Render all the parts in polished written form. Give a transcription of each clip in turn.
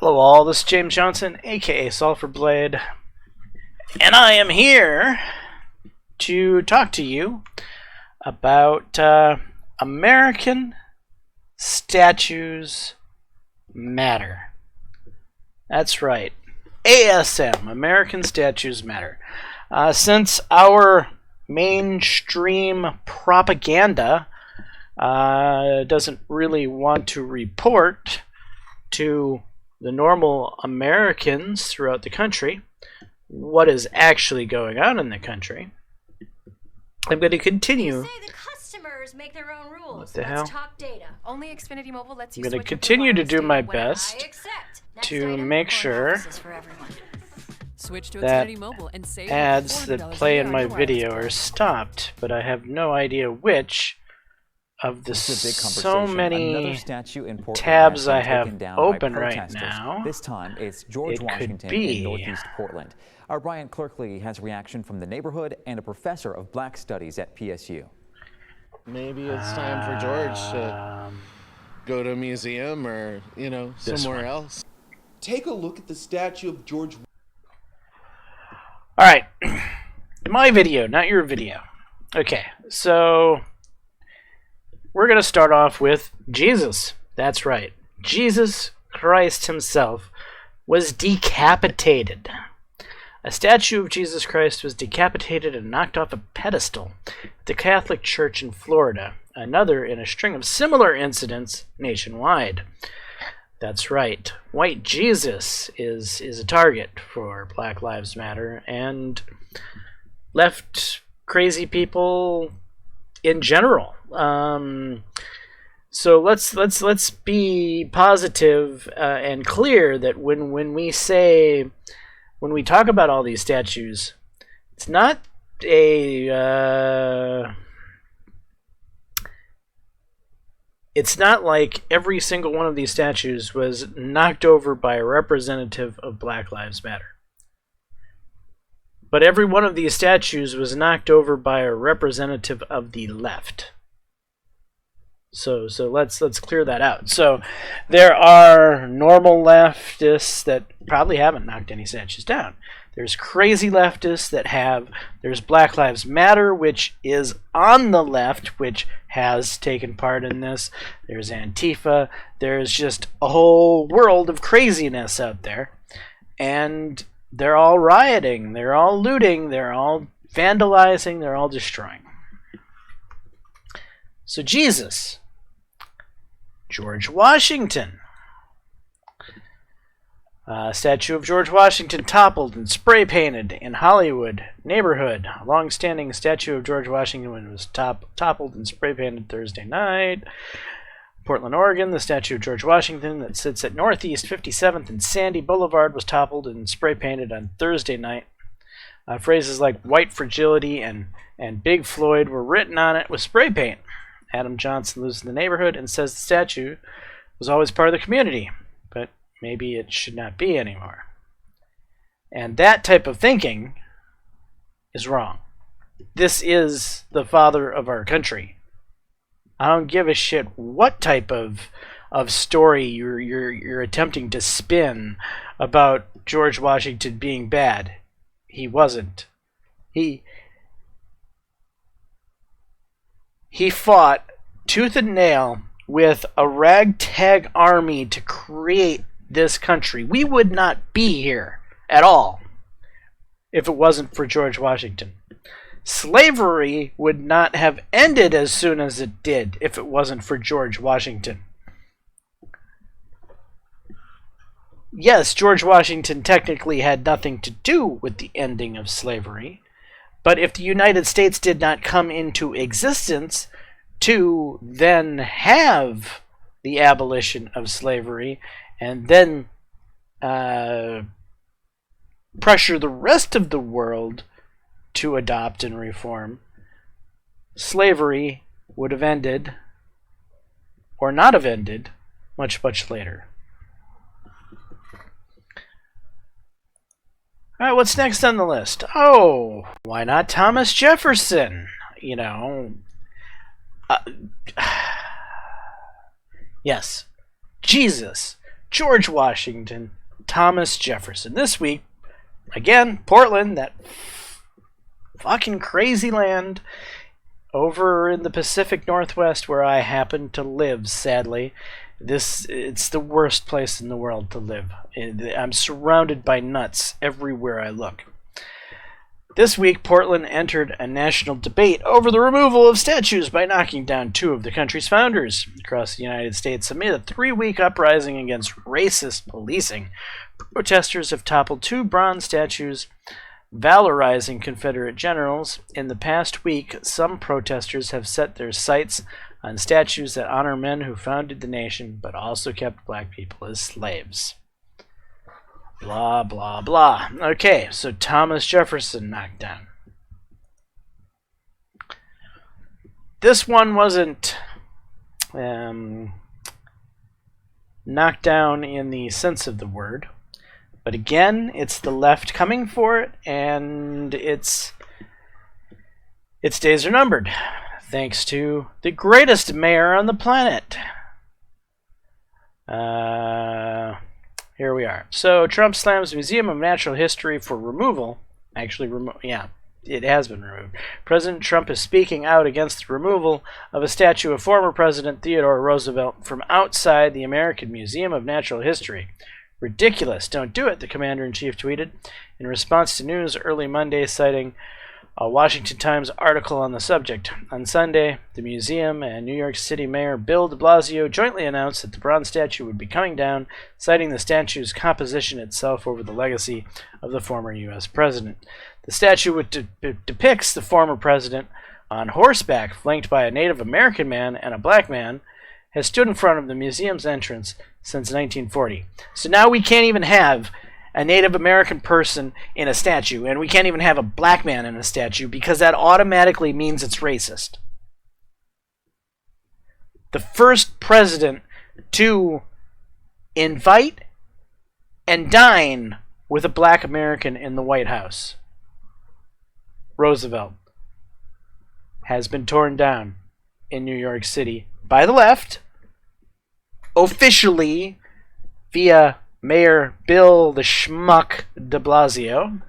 Hello all, this is James Johnson, aka Sulphur Blade, and I am here to talk to you about American Statues Matter. That's right, ASM, American Statues Matter. Since our mainstream propaganda doesn't really want to report to the normal Americans throughout the country what is actually going on in the country, I'm going to continue. Say the customers make their own rules. What the hell? Talk data. Only Xfinity Mobile lets you I'm going to switch continue to do my when best I accept. Next to item, make phone sure offices for everyone. Switch to that Xfinity Mobile and save ads $400 that play a in year my on your wireless video plan. are stopped, but I have no idea which of the This is a big so conversation. many Another statue in Portland tabs has I been have taken down by open right protesters. now. This time it's George It could Washington be. in Northeast Portland. Our Brian Clerkley has a reaction from the neighborhood and a professor of Black Studies at PSU. Maybe it's time for George to go to a museum or, somewhere else. Take a look at the statue of George. Alright, my video, not your video. Okay, so we're going to start off with Jesus. That's right, Jesus Christ himself was decapitated. A statue of Jesus Christ was decapitated and knocked off a pedestal at the Catholic Church in Florida, another in a string of similar incidents nationwide. That's right, white Jesus is a target for Black Lives Matter and left crazy people in general. So let's be positive and clear that when we talk about all these statues, it's not it's not like every single one of these statues was knocked over by a representative of Black Lives Matter. But every one of these statues was knocked over by a representative of the left. So let's clear that out. So there are normal leftists that probably haven't knocked any statues down. There's crazy leftists that have. There's Black Lives Matter, which is on the left, which has taken part in this. There's Antifa. There's just a whole world of craziness out there. And they're all rioting. They're all looting. They're all vandalizing. They're all destroying. So Jesus, George Washington. Statue of George Washington toppled and spray painted in Hollywood neighborhood. A long-standing statue of George Washington was toppled and spray painted Thursday night. Portland, Oregon, the statue of George Washington that sits at Northeast 57th and Sandy Boulevard was toppled and spray painted on Thursday night. Phrases like white fragility and Big Floyd were written on it with spray paint. Adam Johnson lives in the neighborhood and says the statue was always part of the community, but maybe it should not be anymore. And that type of thinking is wrong. This is the father of our country. I don't give a shit what type of story you're attempting to spin about George Washington being bad. He wasn't. He fought tooth and nail with a ragtag army to create this country. We would not be here at all if it wasn't for George Washington. Slavery would not have ended as soon as it did if it wasn't for George Washington. Yes, George Washington technically had nothing to do with the ending of slavery, but if the United States did not come into existence to then have the abolition of slavery and then pressure the rest of the world to adopt and reform, slavery would have ended, or not have ended, much, much later. Alright, what's next on the list? Oh, why not Thomas Jefferson? You know, yes, Jesus, George Washington, Thomas Jefferson. This week, again, Portland, that fucking crazy land over in the Pacific Northwest where I happen to live, sadly. It's the worst place in the world to live. I'm surrounded by nuts everywhere I look. This week, Portland entered a national debate over the removal of statues by knocking down 2 of the country's founders. Across the United States, amid a 3-week uprising against racist policing, protesters have toppled 2 bronze statues valorizing Confederate generals. In the past week, some protesters have set their sights on statues that honor men who founded the nation, but also kept black people as slaves. Blah, blah, blah. Okay, so Thomas Jefferson knocked down. This one wasn't knocked down in the sense of the word, but again, it's the left coming for it, and its days are numbered, thanks to the greatest mayor on the planet. Here we are. So Trump slams Museum of Natural History for removal. Actually, it has been removed. President Trump is speaking out against the removal of a statue of former President Theodore Roosevelt from outside the American Museum of Natural History. Ridiculous. Don't do it, the commander-in-chief tweeted in response to news early Monday, citing a Washington Times article on the subject. On Sunday, the museum and New York City Mayor Bill de Blasio jointly announced that the bronze statue would be coming down, citing the statue's composition itself over the legacy of the former U.S. president. The statue depicts the former president on horseback, flanked by a Native American man and a black man, has stood in front of the museum's entrance since 1940. So now we can't even have a Native American person in a statue, and we can't even have a black man in a statue, because that automatically means it's racist. The first president to invite and dine with a black American in the White House, Roosevelt, has been torn down in New York City by the left, officially via Mayor Bill the Schmuck de Blasio.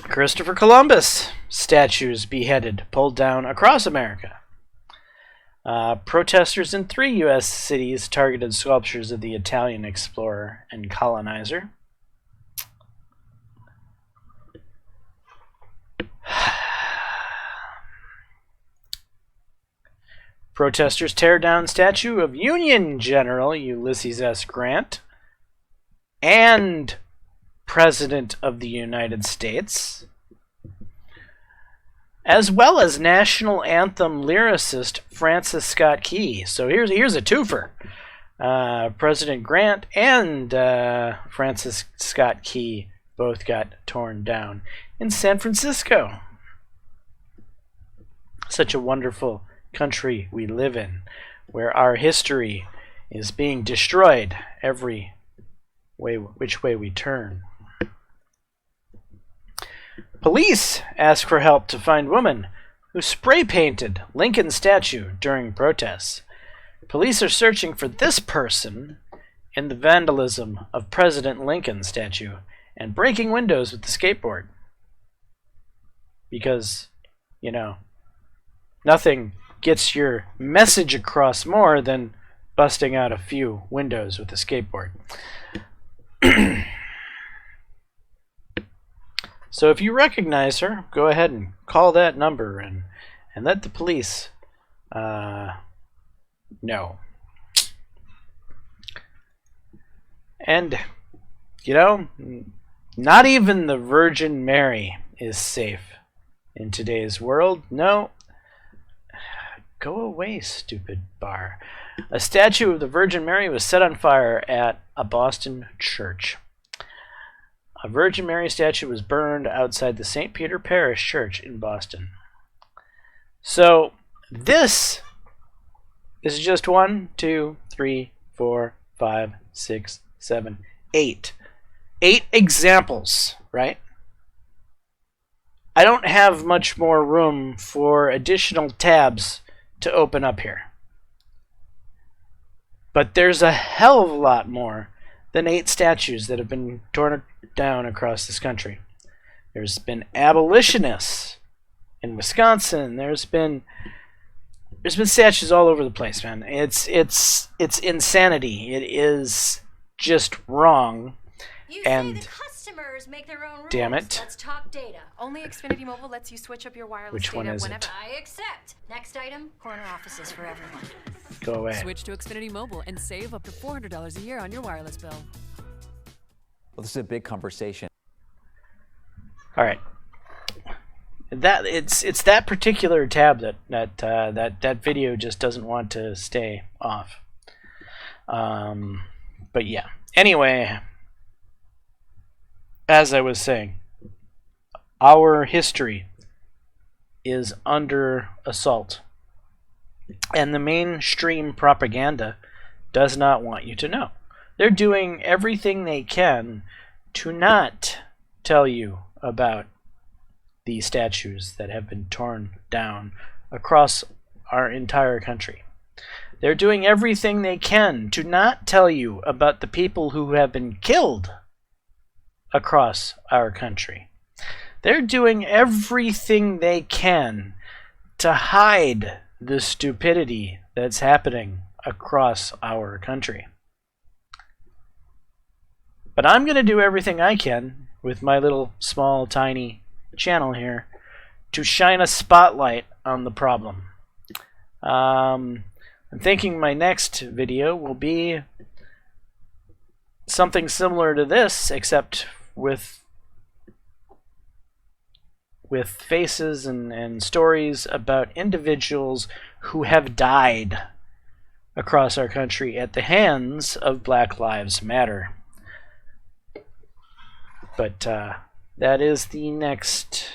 Christopher Columbus statues beheaded, pulled down across America. Protesters in 3 U.S. cities targeted sculptures of the Italian explorer and colonizer. Protesters tear down statue of Union General Ulysses S. Grant and President of the United States, as well as national anthem lyricist Francis Scott Key. So here's a twofer. President Grant and Francis Scott Key both got torn down in San Francisco. Such a wonderful country we live in, where our history is being destroyed every which way we turn. Police ask for help to find woman who spray painted Lincoln statue during protests. Police are searching for this person in the vandalism of President Lincoln statue and breaking windows with the skateboard. Because, nothing gets your message across more than busting out a few windows with a skateboard. So if you recognize her, go ahead and call that number and let the police know. And, not even the Virgin Mary is safe in today's world. No. Go away, stupid bar. A statue of the Virgin Mary was set on fire at a Boston church. A Virgin Mary statue was burned outside the St. Peter Parish Church in Boston. So, this is just 1, 2, 3, 4, 5, 6, 7, 8. 8 examples, right? I don't have much more room for additional tabs to open up here. But there's a hell of a lot more than 8 statues that have been torn down across this country. There's been abolitionists in Wisconsin. There's been statues all over the place, man. It's insanity. It is just wrong. You And say the customers make their own rules. damn it. Let's talk data. Only Xfinity Mobile lets you switch up your wireless Which one data is whenever. it? I accept. Next item, corner offices for everyone. Go away. Switch to Xfinity Mobile and save up to $400 a year on your wireless bill. Well, this is a big conversation. All right. It's that particular tab that video just doesn't want to stay off. But yeah. Anyway, as I was saying, our history is under assault, and the mainstream propaganda does not want you to know. They're doing everything they can to not tell you about the statues that have been torn down across our entire country. They're doing everything they can to not tell you about the people who have been killed across our country. They're doing everything they can to hide the stupidity that's happening across our country. But I'm going to do everything I can with my little small tiny channel here to shine a spotlight on the problem. I'm thinking my next video will be something similar to this, except with faces and stories about individuals who have died across our country at the hands of Black Lives Matter. But that is the next,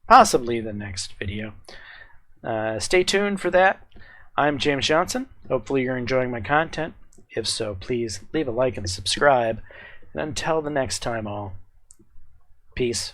possibly the next video. Stay tuned for that. I'm James Johnson. Hopefully you're enjoying my content. If so, please leave a like and subscribe. And until the next time, all, peace.